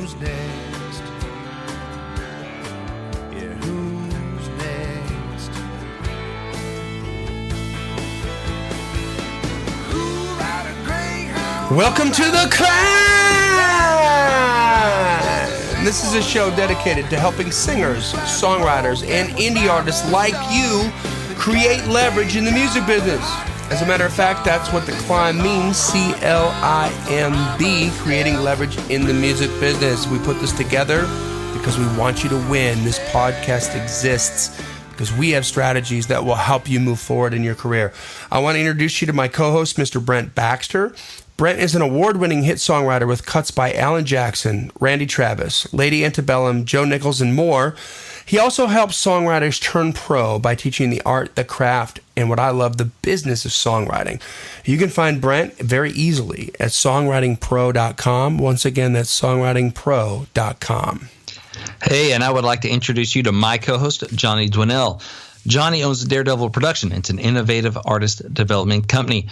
who's next? Yeah, who's next? Who ride a greyhound? Welcome to the C.L.I.M.B. This is a show dedicated to helping singers, songwriters, and indie artists like you create leverage in the music business. As a matter of fact, that's what the C.L.I.M.B means, C.L.I.M.B, creating leverage in the music business. We put this together because we want you to win. This podcast exists because we have strategies that will help you move forward in your career. I want to introduce you to my co-host, Mr. Brent Baxter. Brent is an award-winning hit songwriter with cuts by Alan Jackson, Randy Travis, Lady Antebellum, Joe Nichols, and more. He also helps songwriters turn pro by teaching the art, the craft, and what I love, the business of songwriting. You can find Brent very easily at songwritingpro.com. Once again, that's songwritingpro.com. Hey, and I would like to introduce you to my co-host, Johnny Dwinell. Johnny owns Daredevil Production. It's an innovative artist development company.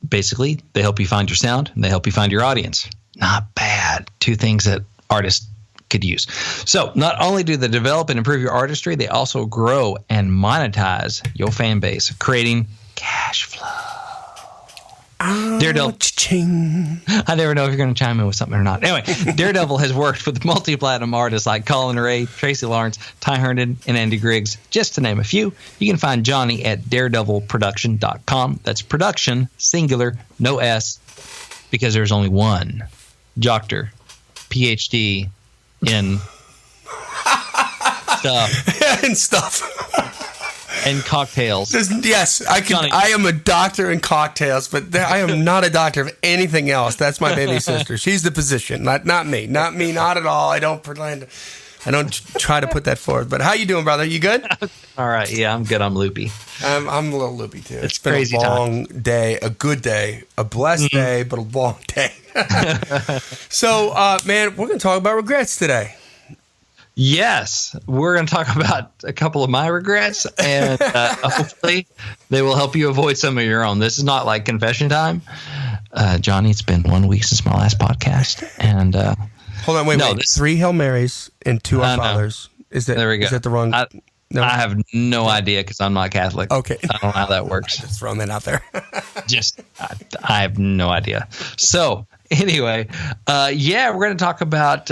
Basically, they help you find your sound, and they help you find your audience. Not bad. Two things that artists could use. So not only do they develop and improve your artistry, they also grow and monetize your fan base, creating cash flow. Daredevil. I never know if you're going to chime in with something or not. Anyway, Daredevil has worked with multi-platinum artists like Colin Ray, Tracy Lawrence, Ty Herndon, and Andy Griggs, just to name a few. You can find Johnny at daredevilproduction.com. That's production, singular, no S, because there's only one. Doctor, PhD, in stuff. And stuff. And cocktails. Yes, I can. Johnny. I am a doctor in cocktails, but I am not a doctor of anything else. That's my baby sister. She's the physician, not me. Not me, not at all. I don't pretend. I don't try to put that forward. But how you doing, brother? You good? All right. Yeah, I'm good. I'm loopy. I'm a little loopy, too. It's been crazy a long day, a good day, a blessed day, but a long day. So, man, we're going to talk about regrets today. Yes, we're going to talk about a couple of my regrets, and hopefully they will help you avoid some of your own. This is not like confession time. Johnny, it's been 1 week since my last podcast. And hold on, wait. 3 Hail Marys and 2 Our Fathers. There we go. Is that the wrong? No? I have no idea because I'm not Catholic. Okay. I don't know how that works. Just throwing that out there. I have no idea. So anyway, we're going to talk about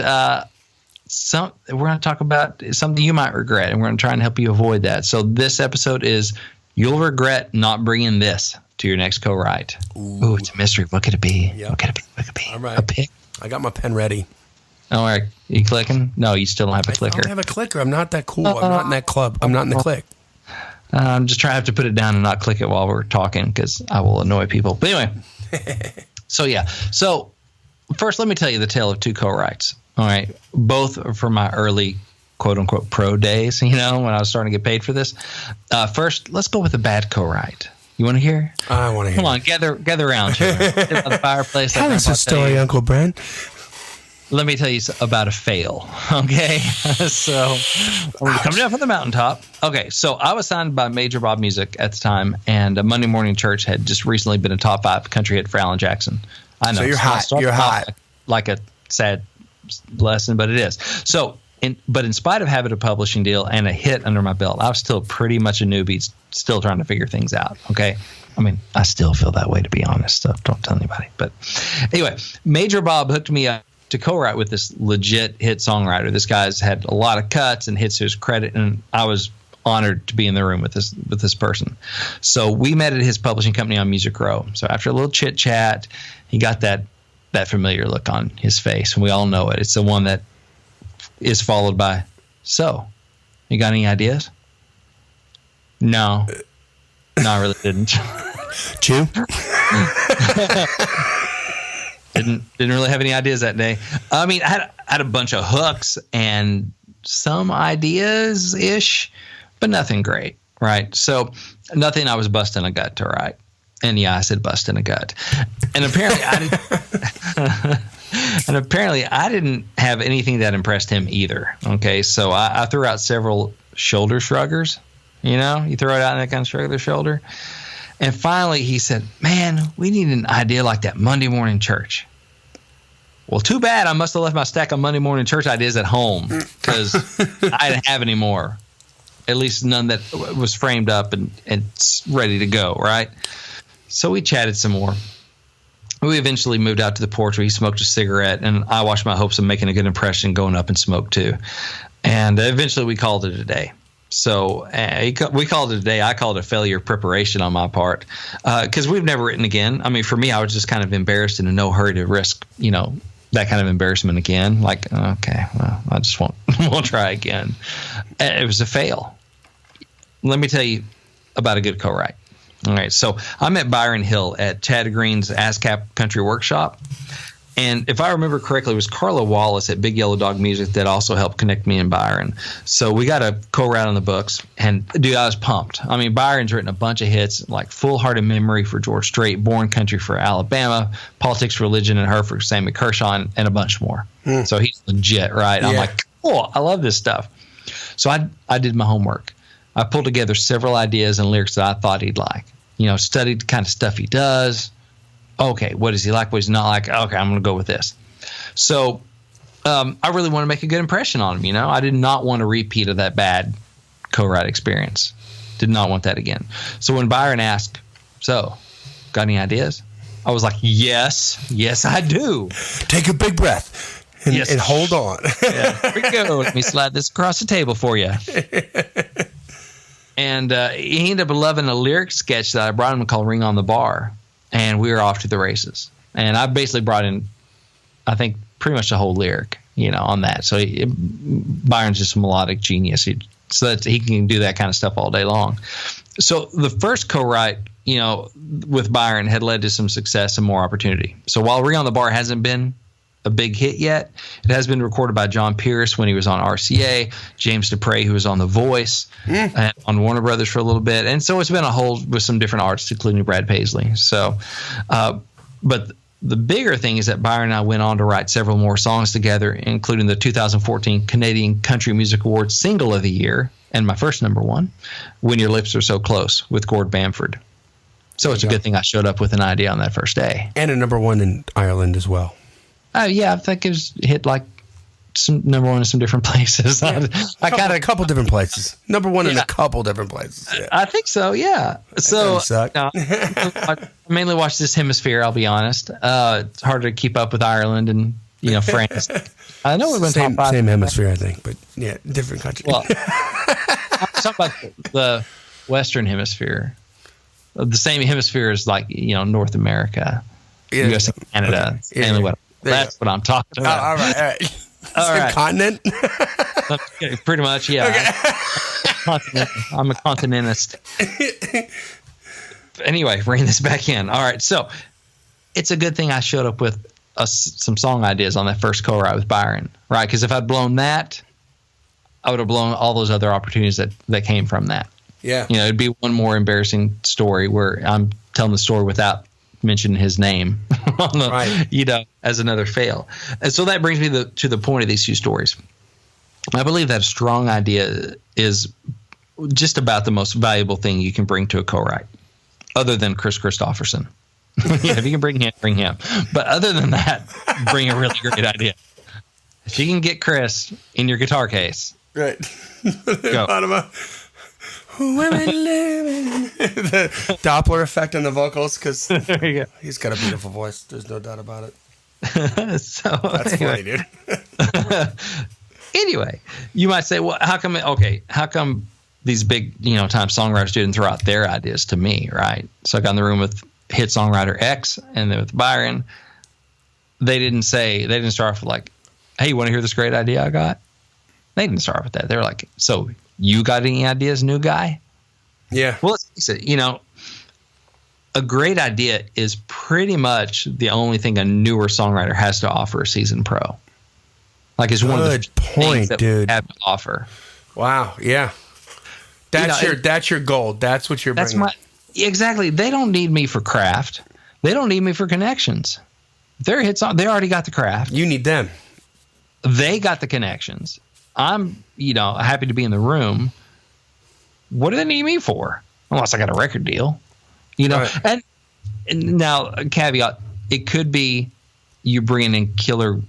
something you might regret, and we're going to try and help you avoid that. So this episode is you'll regret not bringing this to your next co-write. Ooh, it's a mystery. What could it be? Yep. What could it be? What could it be? All right. A pick? I got my pen ready. All right. You clicking? No, you still don't have a clicker. I don't have a clicker. I'm not that cool. I'm not in that club. I'm not in the click. I'm just trying to put it down and not click it while we're talking because I will annoy people. But anyway. So first, let me tell you the tale of 2 co-writes. All right. Both from my early quote unquote pro days, when I was starting to get paid for this. First, let's go with a bad co-write. You want to hear? I want to hear. Come on, gather around. Sit by the fireplace. Tell us a story, Uncle Brent. Let me tell you about a fail. Okay. So we're coming down from the mountaintop. Okay. So I was signed by Major Bob Music at the time, and Monday Morning Church had just recently been a top 5 country hit for Alan Jackson. I know. So you're hot. You're hot. Like a sad lesson, but it is. So, in spite of having a publishing deal and a hit under my belt, I was still pretty much a newbie, still trying to figure things out. Okay. I mean, I still feel that way, to be honest. So don't tell anybody. But anyway, Major Bob hooked me up to co-write with this legit hit songwriter. This guy's had a lot of cuts and hits to his credit, and I was honored to be in the room with this person. So we met at his publishing company on Music Row. So after a little chit chat, he got that familiar look on his face, and we all know it. It's the one that is followed by, "So, you got any ideas?" No, I really didn't. Chew. Didn't really have any ideas that day. I mean, I had a bunch of hooks and some ideas ish, but nothing great, right? So nothing I was busting a gut to write. And yeah, I said busting a gut. And apparently I didn't have anything that impressed him either. Okay, so I threw out several shoulder shruggers. You throw it out and that kind of shrug their shoulder. And finally he said, "Man, we need an idea like that Monday Morning Church." Well, too bad. I must have left my stack of Monday morning church ideas at home because I didn't have any more. At least none that was framed up and ready to go, right? So we chatted some more. We eventually moved out to the porch where he smoked a cigarette, and I watched my hopes of making a good impression going up and smoked too. And eventually we called it a day. So we called it a day. I called it a failure of preparation on my part because we've never written again. I mean, for me, I was just kind of embarrassed and in no hurry to risk, that kind of embarrassment again. Like, okay, well, I just won't try again. It was a fail. Let me tell you about a good co-write. All right, so I met Byron Hill at Chad Green's ASCAP Country Workshop. And if I remember correctly, it was Carla Wallace at Big Yellow Dog Music that also helped connect me and Byron. So we got a co-write on the books. And, dude, I was pumped. I mean, Byron's written a bunch of hits, like Full Hearted Memory for George Strait, Born Country for Alabama, Politics, Religion, and Her for Sammy Kershaw, and a bunch more. So he's legit, right? Yeah. I'm like, cool, I love this stuff. So I did my homework. I pulled together several ideas and lyrics that I thought he'd like. Studied the kind of stuff he does. Okay, what does he like? What does he not like? Okay, I'm going to go with this. So I really want to make a good impression on him. I did not want a repeat of that bad co-write experience. Did not want that again. So when Byron asked, so, got any ideas? I was like, yes, I do. Take a big breath and hold on. Yeah, here we go. Let me slide this across the table for you. And he ended up loving a lyric sketch that I brought him called Ring on the Bar. And we were off to the races. And I basically brought in, I think, pretty much the whole lyric, on that. So Byron's just a melodic genius. So that he can do that kind of stuff all day long. So the first co-write, with Byron had led to some success and more opportunity. So while Ring on the Bar hasn't been a big hit yet, it has been recorded by John Pierce when he was on RCA, James Dupre, who was on The Voice, and on Warner Brothers for a little bit. And so it's been a whole with some different artists, including Brad Paisley. So, but the bigger thing is that Byron and I went on to write several more songs together, including the 2014 Canadian Country Music Awards Single of the Year, and my first number one, When Your Lips Are So Close, with Gord Bamford. So it's a good thing I showed up with an idea on that first day. And a number one in Ireland as well. Oh, yeah, I think it was hit like some number one in some different places. Yeah. I got a couple different places. Number one in a couple different places. Yeah. I think so, yeah. So I mainly watch this hemisphere, I'll be honest. It's harder to keep up with Ireland and, France. I know we went top five. Same hemisphere, I think, but yeah, different country. Well, I'm talking about the Western Hemisphere. The same hemisphere as like, North America, US and Canada. Okay. Mainly what That's what I'm talking about. All right. All right. Continent? Pretty much, yeah. Okay. I'm a continentist. Anyway, bring this back in. All right. So it's a good thing I showed up with some song ideas on that first co-write with Byron, right? Because if I'd blown that, I would have blown all those other opportunities that came from that. Yeah. It'd be one more embarrassing story where I'm telling the story without mention his name right. As another fail. And so that brings me to the point of these two stories. I believe that a strong idea is just about the most valuable thing you can bring to a co-write, other than Chris Christopherson. If you can bring him. But other than that, bring a really great idea. If you can get Chris in your guitar case. Right. Go. Women living. The Doppler effect on the vocals, because he's got a beautiful voice. There's no doubt about it. That's funny, dude. Anyway, you might say, well, how come these big, time songwriters didn't throw out their ideas to me, right? So I got in the room with hit songwriter X and then with Byron. They didn't start off with like, hey, you want to hear this great idea I got? They didn't start with that. They were like, so you got any ideas, new guy? Yeah. Well, let's face it, a great idea is pretty much the only thing a newer songwriter has to offer a seasoned pro. Like it's one of the things that we have to offer. Wow. Yeah. That's your goal. That's what you're bringing. Exactly. They don't need me for craft. They don't need me for connections. Their hits on. They already got the craft. You need them. They got the connections. I'm, happy to be in the room. What do they need me for? Unless I got a record deal, Right. And now a caveat, it could be you bring in killer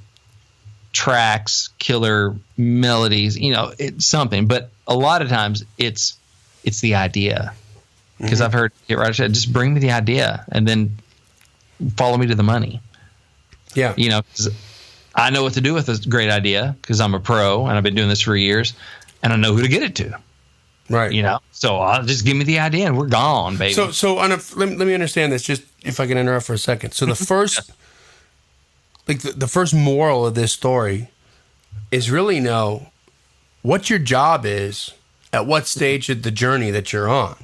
tracks, killer melodies, it's something. But a lot of times it's the idea. Because I've heard hit writers say, just bring me the idea and then follow me to the money. Yeah. 'Cause I know what to do with a great idea because I'm a pro and I've been doing this for years and I know who to get it to. Right. So I'll just give me the idea and we're gone, baby. So let me understand this, just if I can interrupt for a second. So the first, the first moral of this story is really know what your job is at what stage of the journey that you're on.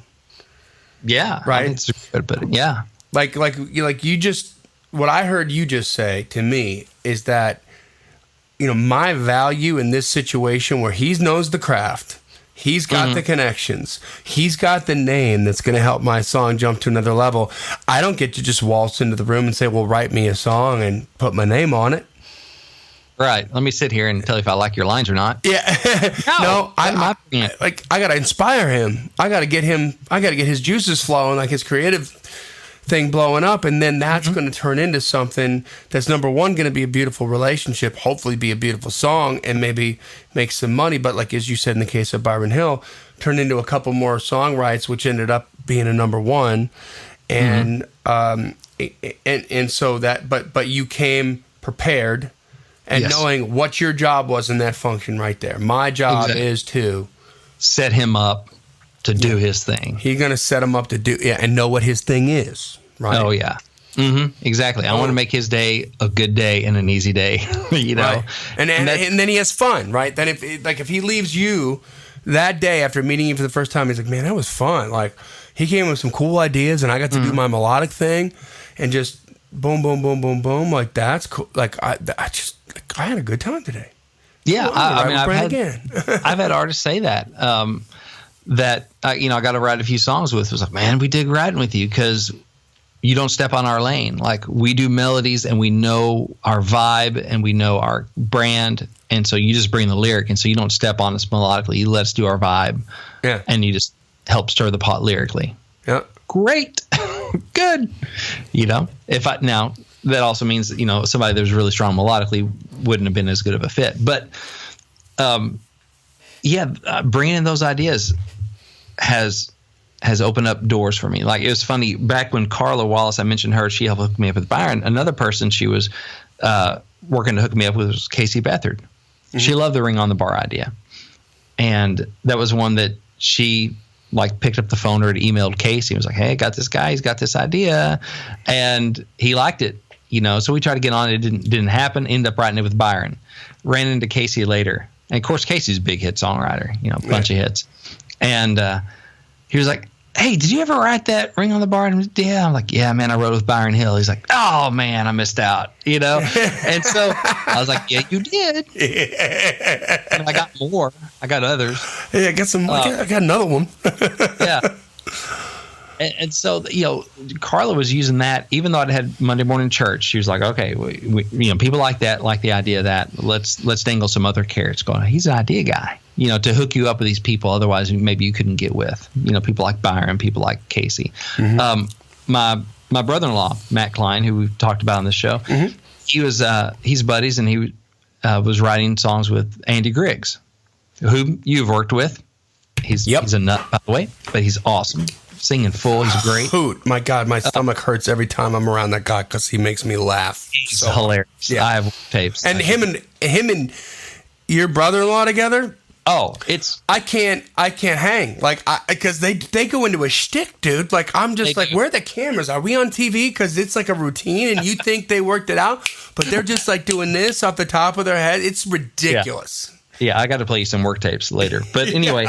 Yeah. Right. It's good, but yeah. Like you just, what I heard you just say to me is that, my value in this situation where he knows the craft, he's got the connections, he's got the name that's going to help my song jump to another level. I don't get to just waltz into the room and say, well, write me a song and put my name on it. Right. Let me sit here and tell you if I like your lines or not. Yeah. No, I got to inspire him. I got to get his juices flowing, like his creative thing blowing up. And then that's going to turn into something that's, number one, going to be a beautiful relationship, hopefully be a beautiful song and maybe make some money. But like, as you said, in the case of Byron Hill, turned into a couple more songwrites, which ended up being a number one. And, and so that, but you came prepared. And knowing what your job was in that function right there. My job is to set him up to do his thing. He's going to set him up to do, and know what his thing is, right? Oh, yeah. Exactly. I want to make his day a good day and an easy day, Right. And then he has fun, right? Then if he leaves you that day after meeting you for the first time, he's like, man, that was fun. Like, he came with some cool ideas, and I got to do my melodic thing, and just boom, boom, boom, boom, boom. Like, that's cool. Like, I had a good time today. Yeah, I've had artists say that. I got to write a few songs with. It was like, man, we dig writing with you because you don't step on our lane. Like, we do melodies and we know our vibe and we know our brand, and so you just bring the lyric, and so you don't step on us melodically. You let us do our vibe, and you just help stir the pot lyrically. Yeah, great, good. Now that also means somebody that was really strong melodically wouldn't have been as good of a fit, but bringing in those ideas has opened up doors for me. Like, it was funny back when Carla Wallace, I mentioned her, she helped hook me up with Byron. Another person she was working to hook me up with was Casey Beathard. She loved the Ring on the Bar idea, and that was one that she picked up the phone or emailed Casey and was like, hey, I got this guy, he's got this idea, and he liked it. So we tried to get on it. It didn't happen. Ended up writing it with Byron. Ran into Casey later. And of course, Casey's a big hit songwriter, a bunch of hits. And he was like, hey, did you ever write that Ring on the Bar? And yeah. I'm like, yeah, man, I wrote it with Byron Hill. He's like, oh, man, I missed out, And so I was like, yeah, you did. And I got more. I got others. Yeah, I got some. I got another one. Yeah. And so, Carla was using that, even though it had Monday morning church. She was like, okay, we people like that, like the idea of that. Let's dangle some other carrots going. He's an idea guy, to hook you up with these people. Otherwise, maybe you couldn't get with, people like Byron, people like Casey. My brother-in-law, Matt Klein, who we've talked about on the show, he's buddies, and he was writing songs with Andy Griggs, who you've worked with. He's a nut, by the way, but he's awesome. Singing full, he's great. Hoot! My God, my stomach hurts every time I'm around that guy because he makes me laugh. He's hilarious. Yeah. I have tapes. And him and your brother-in-law together. Oh, I can't hang because they go into a shtick, dude. Like, I'm just like, where are the cameras? Are we on TV? Because it's like a routine, and you think they worked it out, but they're just like doing this off the top of their head. It's ridiculous. Yeah, I got to play you some work tapes later. But anyway.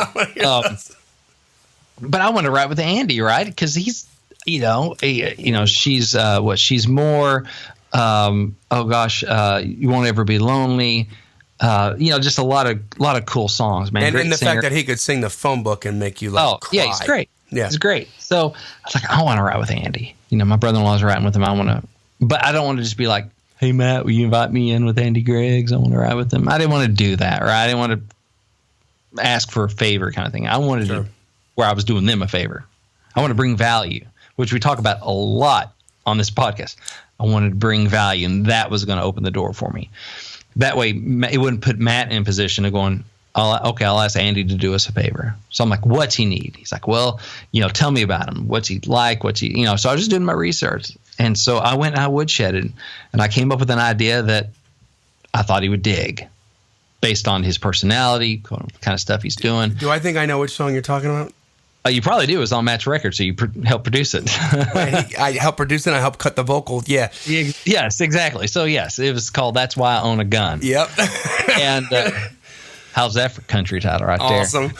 But I want to write with Andy, right? Because he's, she's she's more. You won't ever be lonely. Just a lot of cool songs, man. And the fact that he could sing the phone book and make you cry. Yeah, he's great. Yeah, he's great. So I was like, I want to write with Andy. My brother-in-law's writing with him. But I don't want to just be like, hey Matt, will you invite me in with Andy Griggs? I want to write with him. I didn't want to do that, right? I didn't want to ask for a favor kind of thing. I wanted to. Where I was doing them a favor. I want to bring value, which we talk about a lot on this podcast. I wanted to bring value, and that was going to open the door for me. That way, it wouldn't put Matt in position of going, I'll ask Andy to do us a favor. So I'm like, what's he need? He's like, well, tell me about him. What's he like? So I was just doing my research. And so I went and I woodshedded, and I came up with an idea that I thought he would dig based on his personality, kind of stuff he's doing. Do I think I know which song you're talking about? You probably do. It's on Matt's record, so you helped produce it. I helped produce it. I helped cut the vocal. Yeah. Yes, exactly. So, yes, it was called That's Why I Own a Gun. Yep. And how's that for country title right there? Awesome.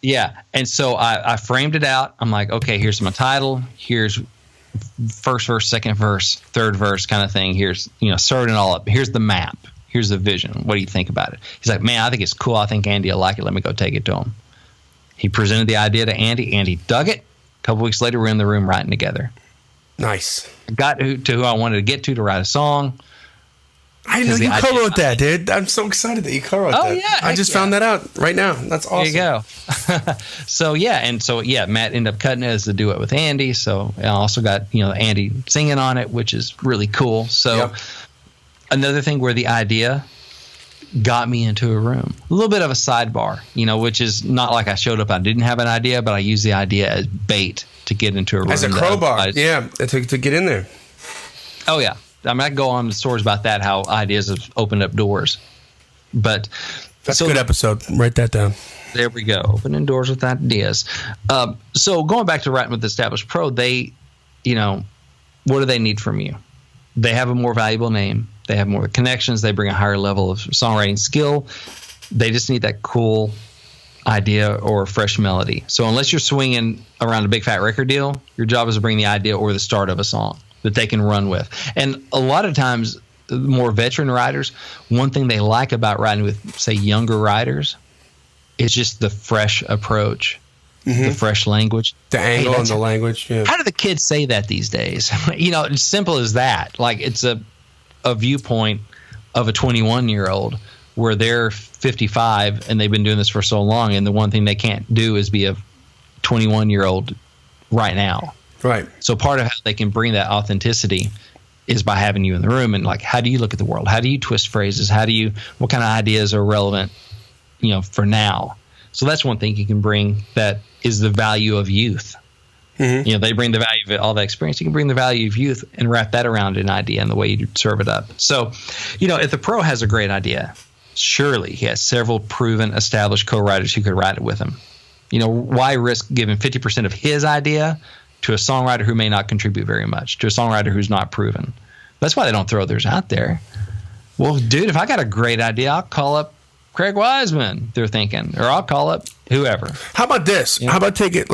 Yeah. And so I framed it out. I'm like, okay, here's my title. Here's first verse, second verse, third verse kind of thing. Here's, starting it all up. Here's the map. Here's the vision. What do you think about it? He's like, man, I think it's cool. I think Andy will like it. Let me go take it to him. He presented the idea to Andy. Andy dug it. A couple weeks later, we're in the room writing together. Nice. Got to who I wanted to get to write a song. I know you co-wrote that, dude. I'm so excited that you co-wrote that. Oh, yeah. I just found that out right now. That's awesome. There you go. So Matt ended up cutting it as a duet with Andy. So I also got, Andy singing on it, which is really cool. So another thing where the idea got me into a room. A little bit of a sidebar, which is not like I showed up, I didn't have an idea, but I used the idea as bait to get into a room. As a crowbar, to get in there. Oh, yeah. I mean, I can go on stories about that, how ideas have opened up doors. But that's a good episode. Write that down. There we go. Opening doors with ideas. So going back to writing with Established Pro, they, what do they need from you? They have a more valuable name. They have more connections. They bring a higher level of songwriting skill. They just need that cool idea or fresh melody. So unless you're swinging around a big fat record deal, your job is to bring the idea or the start of a song that they can run with. And a lot of times, more veteran writers, one thing they like about writing with, say, younger writers is just the fresh approach, the fresh language. The angle and the language, yeah. How do the kids say that these days? It's simple as that. Like, it's a viewpoint of a 21-year-old where they're 55 and they've been doing this for so long, and the one thing they can't do is be a 21-year-old right now. Right. So part of how they can bring that authenticity is by having you in the room, and like, how do you look at the world? How do you twist phrases? What kind of ideas are relevant, for now? So that's one thing you can bring that is the value of youth. Mm-hmm. They bring the value of all that experience. You can bring the value of youth and wrap that around an idea and the way you serve it up. So, if the pro has a great idea, surely he has several proven, established co-writers who could write it with him. Why risk giving 50% of his idea to a songwriter who may not contribute very much, to a songwriter who's not proven? That's why they don't throw theirs out there. Well, dude, if I got a great idea, I'll call up Craig Wiseman, they're thinking, or I'll call up whoever. How about this? How about take it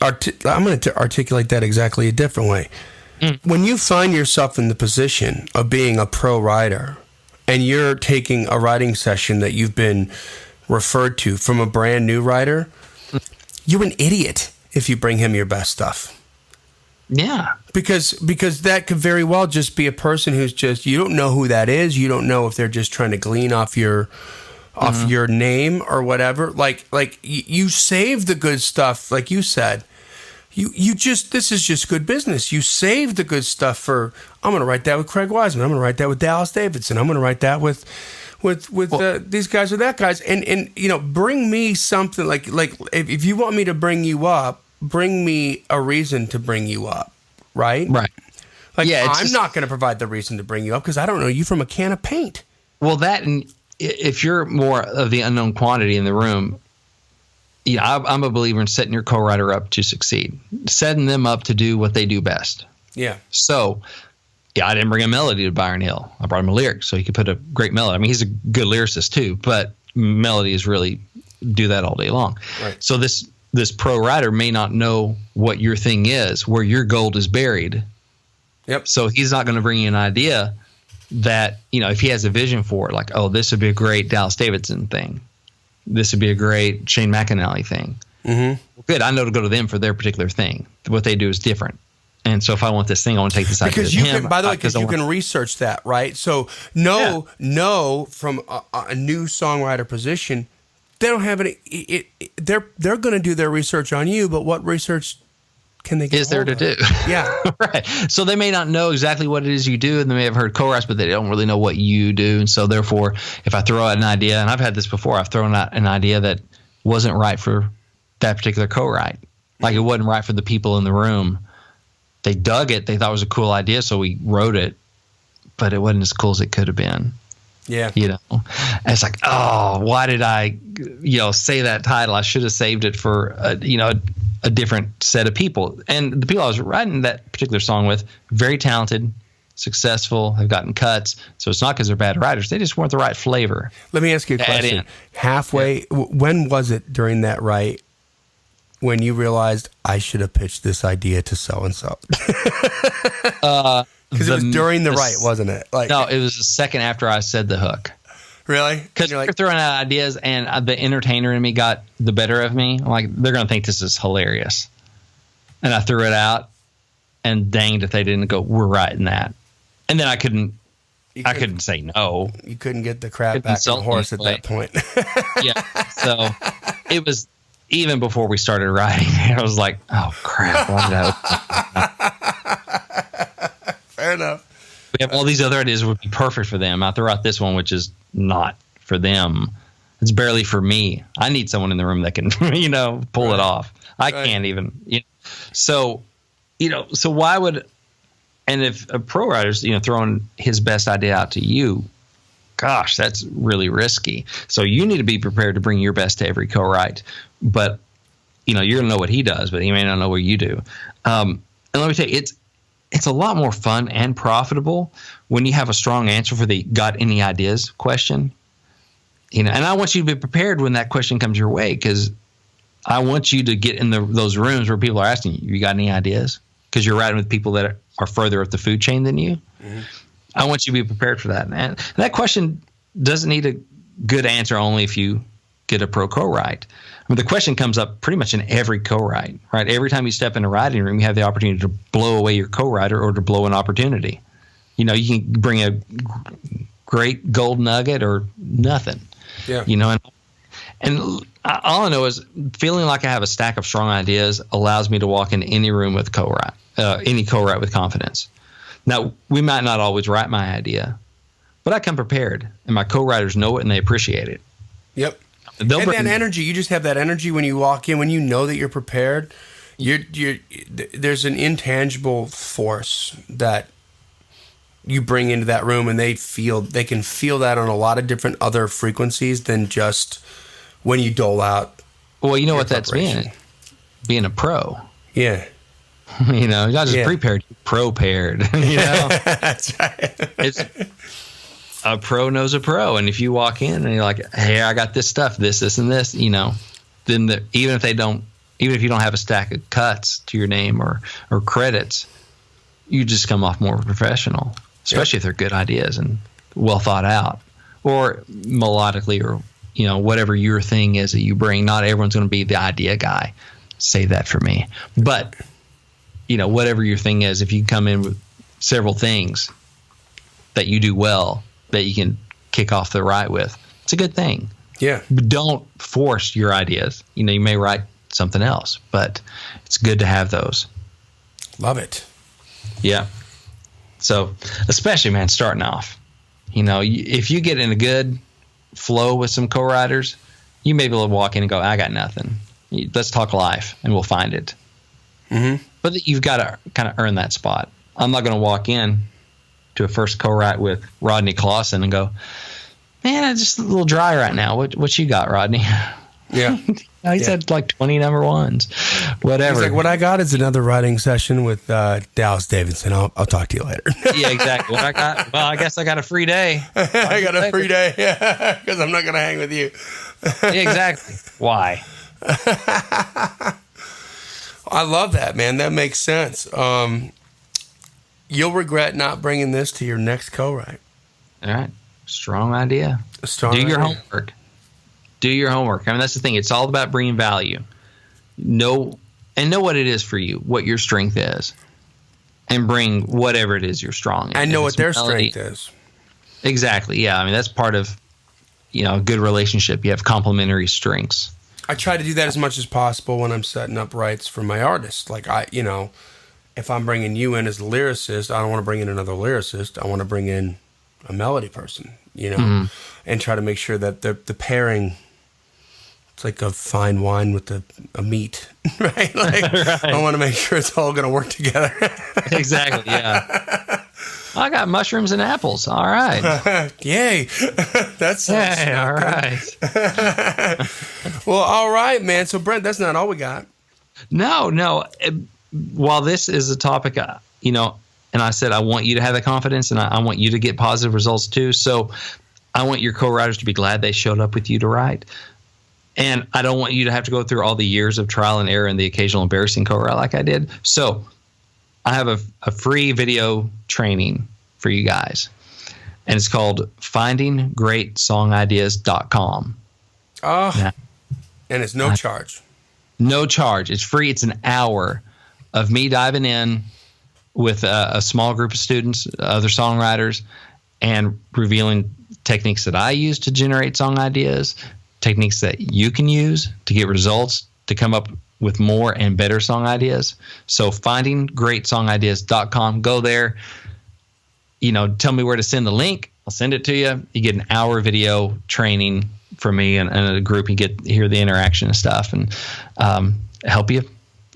I'm going to articulate that exactly a different way. When you find yourself in the position of being a pro writer and you're taking a writing session that you've been referred to from a brand new writer, you're an idiot if you bring him your best stuff. Yeah. Because that could very well just be a person who's just, you don't know who that is. You don't know if they're just trying to glean off your name or whatever. Like you save the good stuff, like you said. You just, this is just good business. You save the good stuff for, I'm going to write that with Craig Wiseman. I'm going to write that with Dallas Davidson. I'm going to write that with these guys or that guys. And bring me something like if you want me to bring you up, bring me a reason to bring you up. Right? Right. Like, yeah, I'm not going to provide the reason to bring you up because I don't know you from a can of paint. Well, that, and if you're more of the unknown quantity in the room, I'm a believer in setting your co-writer up to succeed, setting them up to do what they do best. Yeah. So, I didn't bring a melody to Byron Hill. I brought him a lyric, so he could put a great melody. I mean, he's a good lyricist too, but melody is really do that all day long. Right. So this pro writer may not know what your thing is, where your gold is buried. Yep. So he's not going to bring you an idea that, if he has a vision for it, like, oh, this would be a great Dallas Davidson thing. This would be a great Shane McAnally thing. Mm-hmm. Well, good. I know to go to them for their particular thing. What they do is different. And so if I want this thing, I want to take this idea because to him. By the way, because you can research that, right? So know from a new songwriter position, they don't have any. They're going to do their research on you, but what research can they get is there to do? Yeah. Right. So they may not know exactly what it is you do, and they may have heard co-writes, but they don't really know what you do. And so therefore, if I throw out an idea, and I've had this before, I've thrown out an idea that wasn't right for that particular co-write. Like it wasn't right for the people in the room. They dug it. They thought it was a cool idea, so we wrote it, but it wasn't as cool as it could have been. Yeah. You know, and it's like, oh, why did I, say that title? I should have saved it for, a different set of people. And the people I was writing that particular song with, very talented, successful, have gotten cuts. So it's not because they're bad writers. They just weren't the right flavor. Let me ask you a question. Halfway, when was it during that write when you realized I should have pitched this idea to so-and-so? Because it was during the write, wasn't it? No, it was the second after I said the hook. Really? Because you're throwing out ideas, and the entertainer in me got the better of me. I'm like, they're going to think this is hilarious. And I threw it out, and danged if they didn't go, we're writing that. And then I couldn't say no. You couldn't get the crap back on the horse at that point. Yeah. So it was even before we started writing. I was like, oh, crap. Why did I? Fair enough. We have all these other ideas would be perfect for them. I throw out this one, which is not for them. It's barely for me. I need someone in the room that can, pull it off. I can't even. So why would, and if a pro writer's, throwing his best idea out to you, gosh, that's really risky. So you need to be prepared to bring your best to every co-write. But, you're going to know what he does, but he may not know what you do. And let me tell you, it's a lot more fun and profitable when you have a strong answer for the got any ideas question. And I want you to be prepared when that question comes your way, because I want you to get in those rooms where people are asking you got any ideas? Because you're writing with people that are further up the food chain than you. Mm-hmm. I want you to be prepared for that. And that question doesn't need a good answer only if you get a pro co-write. The question comes up pretty much in every co-write, right? Every time you step in a writing room, you have the opportunity to blow away your co-writer or to blow an opportunity. You can bring a great gold nugget or nothing. Yeah. And all I know is feeling like I have a stack of strong ideas allows me to walk into any room with any co-write with confidence. Now, we might not always write my idea, but I come prepared, and my co-writers know it and they appreciate it. Yep. And that energy, you just have that energy when you walk in, when you know that you're prepared. There's an intangible force that you bring into that room, and they can feel that on a lot of different other frequencies than just when you dole out. Well, you know what that's being a pro. Yeah. You're not just prepared, you're pro-paired. That's right. A pro knows a pro, and if you walk in and you're like, "Hey, I got this stuff, this, and this," then even if you don't have a stack of cuts to your name or credits, you just come off more professional, especially if they're good ideas and well thought out, or melodically, or whatever your thing is that you bring. Not everyone's going to be the idea guy. Save that for me, but whatever your thing is, if you come in with several things that you do well, that you can kick off the write with, it's a good thing. Yeah. But don't force your ideas. You may write something else, but it's good to have those. Love it. Yeah. So, especially, man, starting off, if you get in a good flow with some co-writers, you may be able to walk in and go, I got nothing. Let's talk life, and we'll find it. Mm-hmm. But you've got to kind of earn that spot. I'm not going to walk in to a first co-write with Rodney Clausen and go, man, I'm just a little dry right now. What you got, Rodney? Yeah. He's had like 20 number ones, whatever. He's like, what I got is another writing session with Dallas Davidson. I'll talk to you later. Yeah, exactly. What I got? Well, I guess I got a free day. I got a free day because I'm not going to hang with you. Yeah, exactly. Why? I love that, man. That makes sense. You'll regret not bringing this to your next co-write. All right. Strong idea. Do your homework. Do your homework. I mean, that's the thing. It's all about bringing value. Know what it is for you, what your strength is, and bring whatever it is you're strong in. And know what their strength is. Exactly. Yeah. I mean, that's part of, a good relationship. You have complementary strengths. I try to do that as much as possible when I'm setting up rights for my artists. Like if I'm bringing you in as a lyricist, I don't want to bring in another lyricist. I want to bring in a melody person, and try to make sure that the pairing, it's like a fine wine with a meat, right? Like, right. I want to make sure it's all going to work together. Exactly, yeah. I got mushrooms and apples. All right. Yay. That's all right. Well, all right, man. So, Brent, that's not all we got. No. While this is a topic, and I said I want you to have that confidence, and I want you to get positive results too. So I want your co-writers to be glad they showed up with you to write. And I don't want you to have to go through all the years of trial and error and the occasional embarrassing co-write like I did. So I have a free video training for you guys, and it's called findinggreatsongideas.com. Oh, and it's no charge. No charge. It's free. It's an hour of me diving in with a small group of students, other songwriters, and revealing techniques that I use to generate song ideas, techniques that you can use to get results, to come up with more and better song ideas. So findinggreatsongideas.com. Go there. Tell me where to send the link. I'll send it to you. You get an hour video training from me and a group. You get hear the interaction and stuff, and help you.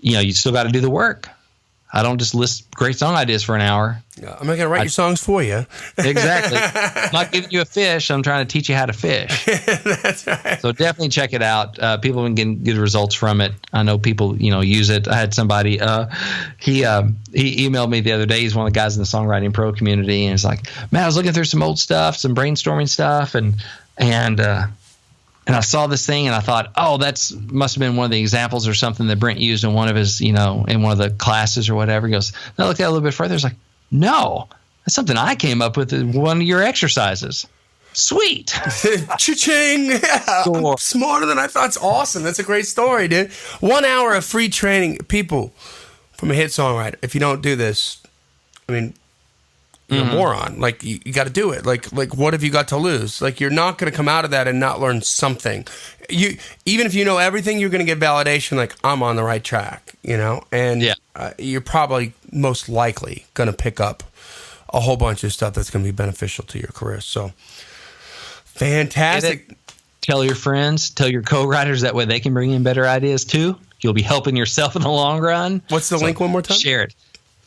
You still got to do the work. I don't just list great song ideas for an hour. I'm not going to write your songs for you. Exactly. I'm not giving you a fish. I'm trying to teach you how to fish. That's right. So definitely check it out. People have been getting good results from it. I know people, use it. I had somebody, he emailed me the other day. He's one of the guys in the Songwriting Pro community. And he's like, man, I was looking through some old stuff, some brainstorming stuff. And I saw this thing and I thought, oh, must have been one of the examples or something that Brent used in one of his, in one of the classes or whatever. He goes, and I looked at it a little bit further. It's like, no, that's something I came up with in one of your exercises. Sweet. Cha-ching. Yeah, I'm smarter than I thought. It's awesome. That's a great story, dude. 1 hour of free training. People, from a hit songwriter, if you don't do this, you're a moron. Like, you got to do it. Like, what have you got to lose? Like, you're not going to come out of that and not learn something. Even if you know everything, you're going to get validation. Like, I'm on the right track. And you're probably most likely going to pick up a whole bunch of stuff that's going to be beneficial to your career. So, fantastic. Tell your friends, tell your co-writers. That way, they can bring in better ideas too. You'll be helping yourself in the long run. What's the link one more time? Share it.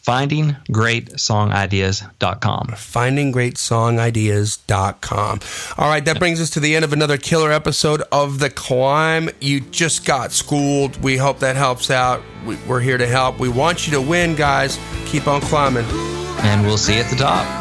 findinggreatsongideas.com. findinggreatsongideas.com. All right, that brings us to the end of another killer episode of The Climb. You just got schooled. We hope that helps out. We're here to help. We want you to win, guys. Keep on climbing. And we'll see you at the top.